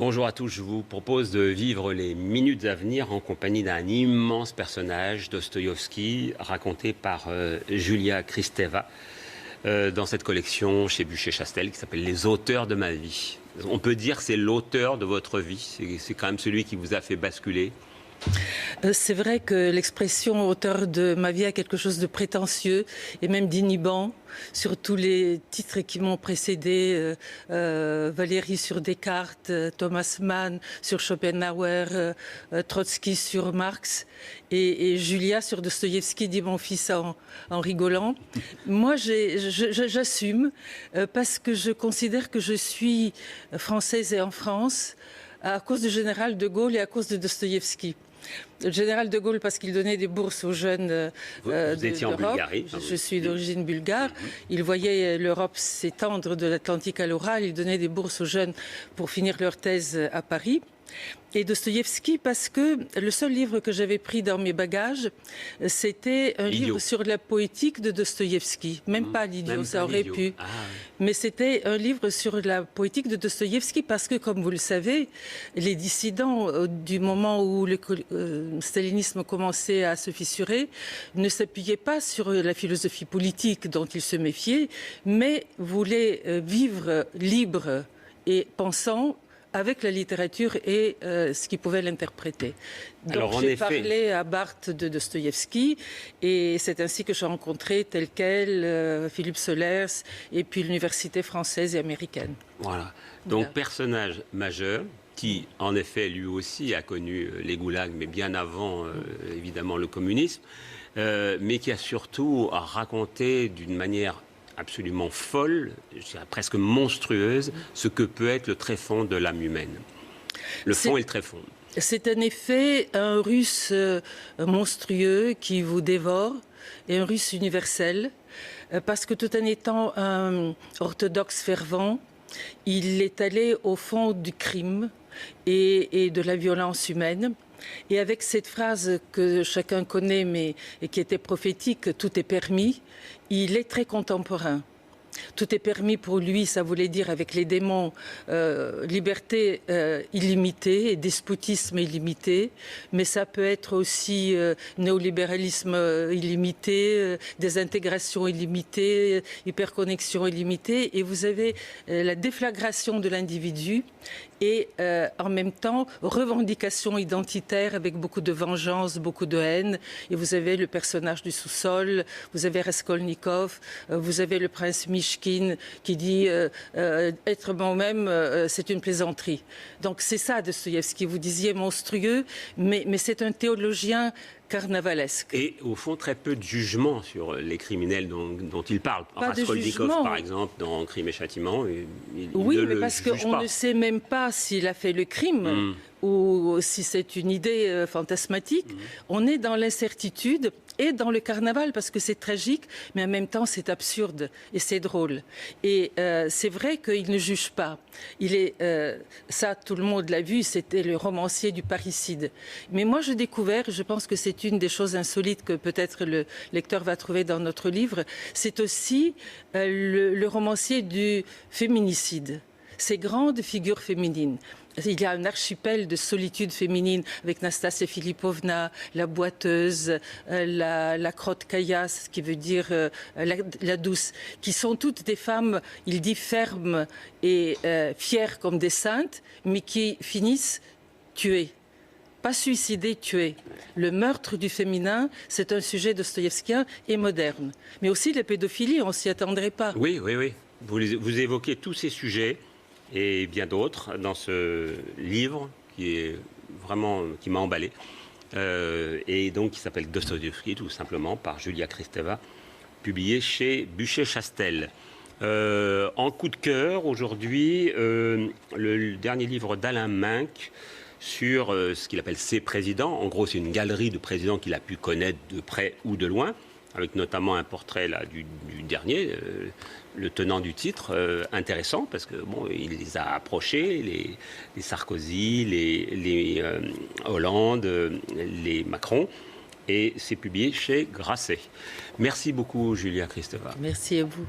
Bonjour à tous, je vous propose de vivre les minutes à venir en compagnie d'un immense personnage, Dostoïevski, raconté par Julia Kristeva, dans cette collection chez Bucher-Chastel qui s'appelle « Les auteurs de ma vie ». On peut dire que c'est l'auteur de votre vie, c'est quand même celui qui vous a fait basculer. C'est vrai que l'expression auteur de ma vie a quelque chose de prétentieux et même d'inhibant sur tous les titres qui m'ont précédé. Valéry sur Descartes, Thomas Mann sur Schopenhauer, Trotsky sur Marx et Julia sur Dostoïevski, dit mon fils en rigolant. Moi, j'assume parce que je considère que je suis française et en France à cause du général de Gaulle et à cause de Dostoïevski. Le général de Gaulle parce qu'il donnait des bourses aux jeunes vous étiez en Bulgarie. Je suis d'origine bulgare. Il voyait l'Europe s'étendre de l'Atlantique à l'Oural. Il donnait des bourses aux jeunes pour finir leur thèse à Paris. Et Dostoïevski parce que le seul livre que j'avais pris dans mes bagages, c'était un livre sur la poétique de Dostoïevski. Même pas l'Idiot, ça aurait pu. Ah, oui. Mais c'était un livre sur la poétique de Dostoïevski parce que, comme vous le savez, les dissidents, du moment où le stalinisme commençait à se fissurer, ne s'appuyaient pas sur la philosophie politique dont ils se méfiaient, mais voulaient vivre libre et pensant avec la littérature et ce qui pouvait l'interpréter. Donc j'ai parlé à Barthes de Dostoïevski et c'est ainsi que j'ai rencontré tel quel Philippe Solers et puis l'université française et américaine. Voilà. Donc personnage majeur qui, en effet, lui aussi a connu les goulags, mais bien avant, évidemment, le communisme, mais qui a surtout raconté d'une manière absolument folle, je dirais presque monstrueuse, ce que peut être le tréfonds de l'âme humaine. Le fond et le tréfonds. C'est en effet un russe monstrueux qui vous dévore et un russe universel, parce que tout en étant un orthodoxe fervent, il est allé au fond du crime et de la violence humaine. Et avec cette phrase que chacun connaît, mais qui était prophétique, « tout est permis », il est très contemporain. Tout est permis pour lui, ça voulait dire avec les démons, liberté illimitée et despotisme illimité, mais ça peut être aussi néolibéralisme illimité, désintégration illimitée, hyperconnexion illimitée, et vous avez la déflagration de l'individu et en même temps revendication identitaire avec beaucoup de vengeance, beaucoup de haine, et vous avez le personnage du sous-sol, vous avez Raskolnikov, vous avez le prince Mishkin qui dit être moi-même c'est une plaisanterie. Donc c'est ça Dostoïevski, vous disiez monstrueux, mais c'est un théologien carnavalesque. Et au fond, très peu de jugement sur les criminels dont il parle. Raskolnikov, par exemple, dans Crime et Châtiment, oui, mais parce qu'on ne sait même pas s'il a fait le crime ou si c'est une idée fantasmatique. On est dans l'incertitude et dans le carnaval parce que c'est tragique, mais en même temps c'est absurde et c'est drôle. Et c'est vrai qu'il ne juge pas. Il est, ça, tout le monde l'a vu, c'était le romancier du parricide. Mais moi, j'ai découvert, je pense que c'est une des choses insolites que peut-être le lecteur va trouver dans notre livre, c'est aussi le romancier du féminicide. Ces grandes figures féminines. Il y a un archipel de solitude féminine avec Nastasia Filipovna, la boiteuse, la Krotkaya, ce qui veut dire la douce, qui sont toutes des femmes, il dit fermes et fières comme des saintes, mais qui finissent tuées. Pas suicidées, tuées. Le meurtre du féminin, c'est un sujet dostoïevskien et moderne. Mais aussi la pédophilie, on ne s'y attendrait pas. Oui, oui, oui. Vous évoquez tous ces sujets et bien d'autres dans ce livre qui m'a emballé et donc qui s'appelle Dostoïevski tout simplement par Julia Kristeva, publié chez Bucher-Chastel. En coup de cœur aujourd'hui, le dernier livre d'Alain Minck sur ce qu'il appelle ses présidents. En gros, c'est une galerie de présidents qu'il a pu connaître de près ou de loin, avec notamment un portrait là, du dernier, le tenant du titre, intéressant, parce que bon, il les a approchés, les Sarkozy, les Hollande, les Macron, et c'est publié chez Grasset. Merci beaucoup, Julia Kristeva. Merci à vous.